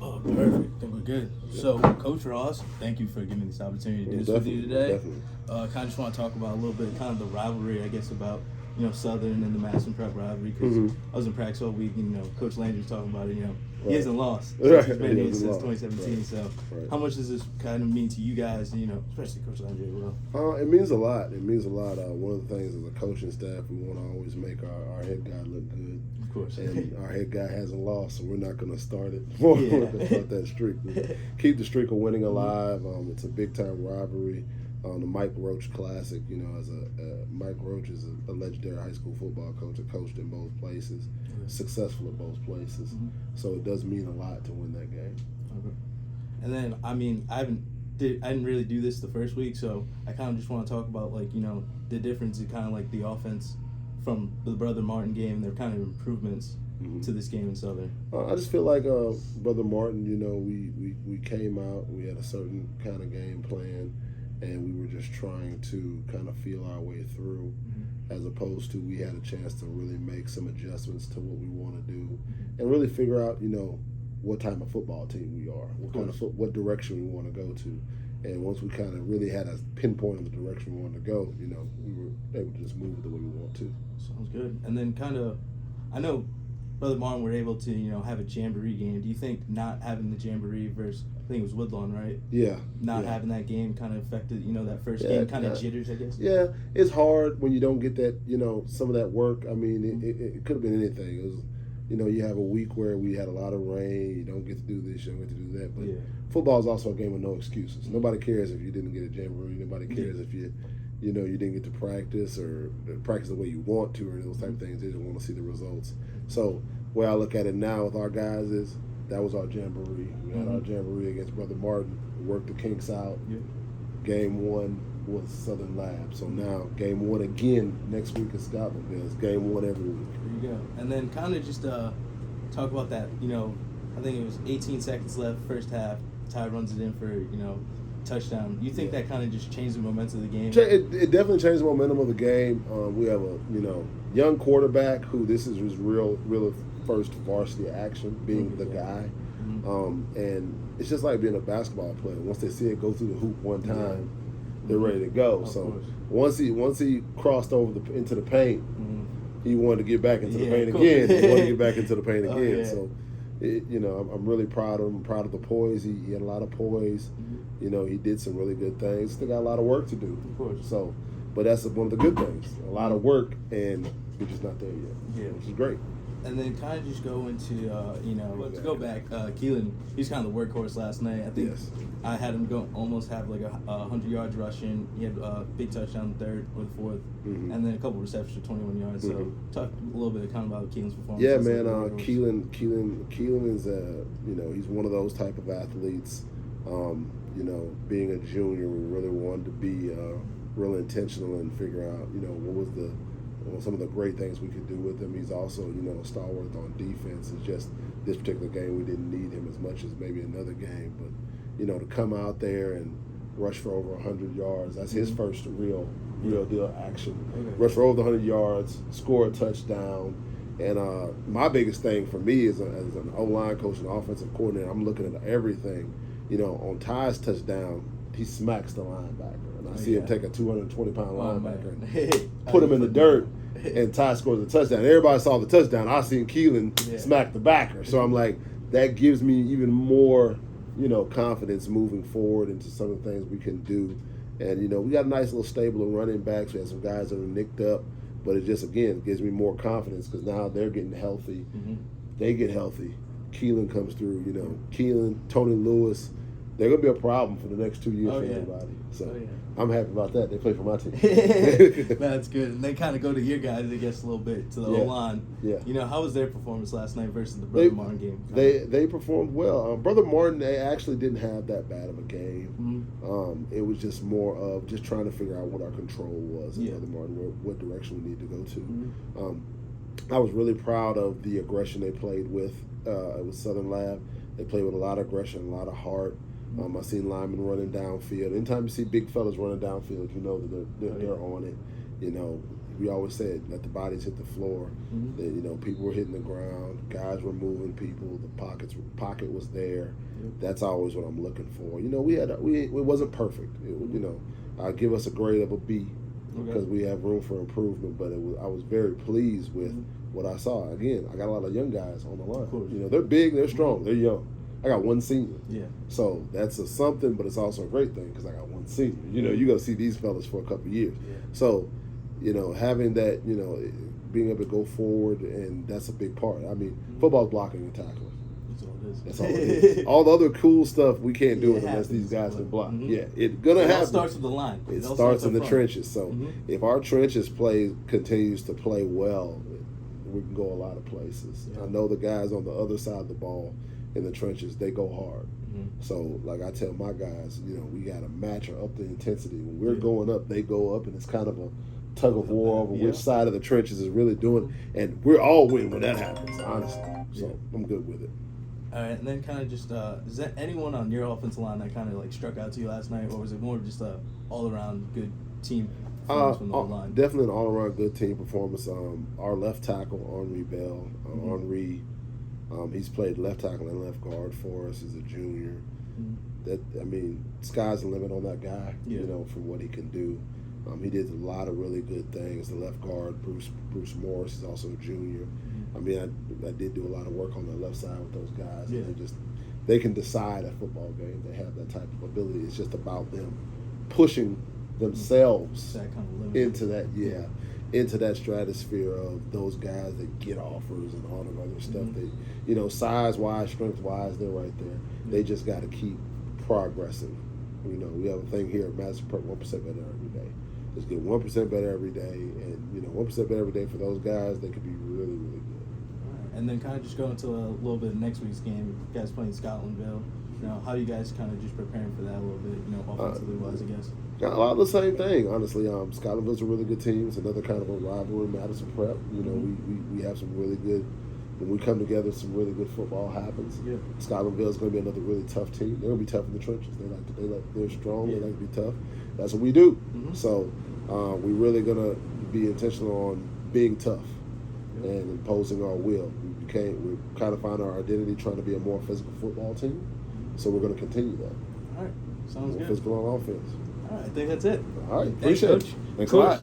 Oh, perfect. I think we're good. So, Coach Ross, thank you for giving me this opportunity to do this with you today. Definitely. Kind of just want to talk about a little bit, kind of the rivalry, I guess, about Southern and the Madison Prep rivalry. Because I was in practice all week, and Coach Landry was talking about it. He hasn't lost since he's been here since 2017. So, how much does this kind of mean to you guys? Especially Coach Landry as well. It means a lot. It means a lot. One of the things as a coaching staff, we want to always make our head guy look good. Of course. And our head guy hasn't lost, so we're not going to start it. We're going to start that streak. Keep the streak of winning alive. It's a big-time rivalry. The Mike Roach Classic, Mike Roach is a legendary high school football coach that coached in both places, successful at both places. So it does mean a lot to win that game. Okay. And then, I didn't really do this the first week, so I kind of just want to talk about the difference in kind of like the offense from the Brother Martin game. Their kind of improvements to this game in Southern. I just feel like Brother Martin. We came out, we had a certain kind of game plan, and we were just trying to kind of feel our way through, as opposed to we had a chance to really make some adjustments to what we want to do, and really figure out what type of football team we are, what direction we want to go to. And once we kind of really had a pinpoint on the direction we wanted to go, we were able to just move the way we want to. Sounds good. And then I know Brother Martin were able to, have a jamboree game. Do you think not having the jamboree versus, I think it was Woodlawn, right? Yeah. Not having that game kind of affected, that first game, kind of jitters, I guess? Yeah, it's hard when you don't get that, some of that work. I mean, it could have been anything. It was, you have a week where we had a lot of rain, you don't get to do this, you don't get to do that. But football is also a game of no excuses. Nobody cares if you didn't get a jamboree. Nobody cares if you didn't get to practice or practice the way you want to or those type of things. They just want to see the results. So the way I look at it now with our guys is that was our jamboree. We had our jamboree against Brother Martin. We worked the kinks out. Game one was Southern Lab. So now game one again next week is Scotlandville. It's game one every week. There you go. And then kind of just talk about that, I think it was 18 seconds left, first half. Ty runs it in for, touchdown. You think that kind of just changed the momentum of the game? It definitely changed the momentum of the game. We have a young quarterback who this is his real first varsity action, being the guy, and it's just like being a basketball player. Once they see it go through the hoop one time, they're ready to go. So once he crossed over into the paint, he wanted to get back into the paint again. He wanted to get back into the paint again. So. I'm really proud of him. I'm proud of the poise. He had a lot of poise. He did some really good things. Still got a lot of work to do. Of course. So, but that's one of the good things. A lot of work, and we're just not there yet. Which is great. And then kind of just go into, let's go back. Keelan, he's kind of the workhorse last night. I think I had him almost have like 100 yards rushing. He had a big touchdown the third or the fourth, and then a couple receptions for 21 yards. So talk a little bit kind of about Keelan's performance. Yeah, man. Keelan is he's one of those type of athletes. Being a junior, we really wanted to be real intentional and figure out what was some of the great things we could do with him. He's also, a stalwart on defense. It's just this particular game we didn't need him as much as maybe another game. But, to come out there and rush for over 100 yards, that's his first real deal action. Rush for over 100 yards, score a touchdown. And my biggest thing for me as an O-line coach and offensive coordinator, I'm looking at everything. On Ty's touchdown, he smacks the linebacker. And I see him take a 220-pound linebacker and put him in the dirt. And Ty scores a touchdown. Everybody saw the touchdown. I seen Keelan smack the backer. So I'm like, that gives me even more, confidence moving forward into some of the things we can do. And, we got a nice little stable of running backs. We had some guys that are nicked up. But it just, again, gives me more confidence because now they're getting healthy. They get healthy. Keelan comes through, Keelan, Tony Lewis. They're going to be a problem for the next 2 years for everybody. So I'm happy about that. They play for my team. That's good. And they kind of go to your guys, I guess, a little bit, to the O-line. How was their performance last night versus the Brother Martin game? They performed well. Brother Martin, they actually didn't have that bad of a game. It was just more of just trying to figure out what our control was in Brother Martin, what direction we need to go to. I was really proud of the aggression they played with. It was Southern Lab. They played with a lot of aggression, a lot of heart. I seen linemen running downfield. Anytime you see big fellas running downfield, that they're on it. we always said, let the bodies hit the floor. Mm-hmm. That, you know, people were hitting the ground, guys were moving people, the pocket was there. Yep. That's always what I'm looking for. You know, it wasn't perfect. You know, I'll give us a grade of a B because we have room for improvement. But I was very pleased with what I saw. Again, I got a lot of young guys on the line. You know, they're big, they're strong, they're young. I got one senior. Yeah. So that's a something, but it's also a great thing because I got one senior. You know, you're going to see these fellas for a couple of years. Yeah. So, you know, having that, you know, being able to go forward, and that's a big part. I mean, football's blocking and tackling. That's all it is. That's all it is. All the other cool stuff we can't do it unless these guys can block. Yeah, it's going to happen. It starts with the line. It starts in the trenches. So if our trenches continues to play well, we can go a lot of places. Yeah. I know the guys on the other side of the ball in the trenches, they go hard. So, like I tell my guys, you know, we got to match or up the intensity. When we're going up, they go up, and it's kind of a tug of war over which side of the trenches is really doing. And we're all winning when that happens, honestly. So I'm good with it. All right, and then kind of just, is there anyone on your offensive line that kind of like struck out to you last night, or was it more of just a all-around good team performance from the line? Definitely an all-around good team performance. Our left tackle, Henri Bell, Henri. He's played left tackle and left guard for us as a junior. Sky's the limit on that guy. You know, from what he can do. He did a lot of really good things. The left guard, Bruce Morris, is also a junior. I did do a lot of work on the left side with those guys. Yeah. And they can decide a football game. They have that type of ability. It's just about them pushing themselves into that stratosphere of those guys that get offers and all the other stuff. They, you know, size-wise, strength-wise, they're right there. They just got to keep progressing. You know, we have a thing here at Madison Prep, 1% better every day. Just get 1% better every day, and, you know, 1% better every day for those guys, they could be really, really good. All right. And then kind of just go into a little bit of next week's game. You guys playing Scotlandville. You know, how are you guys kind of just preparing for that a little bit, you know, offensively-wise, I guess? Got a lot of the same thing, honestly. Scotlandville's a really good team. It's another kind of a rivalry, Madison Prep. You know, we have some really good, when we come together, some really good football happens. Yeah. Scotlandville's going to be another really tough team. They're going to be tough in the trenches. They're strong. They like to be tough. That's what we do. So we're really going to be intentional on being tough and imposing our will. We're kind of finding our identity trying to be a more physical football team. So we're going to continue that. All right. Sounds good. Physical on offense. All right. I think that's it. All right. Appreciate it. Thanks a lot.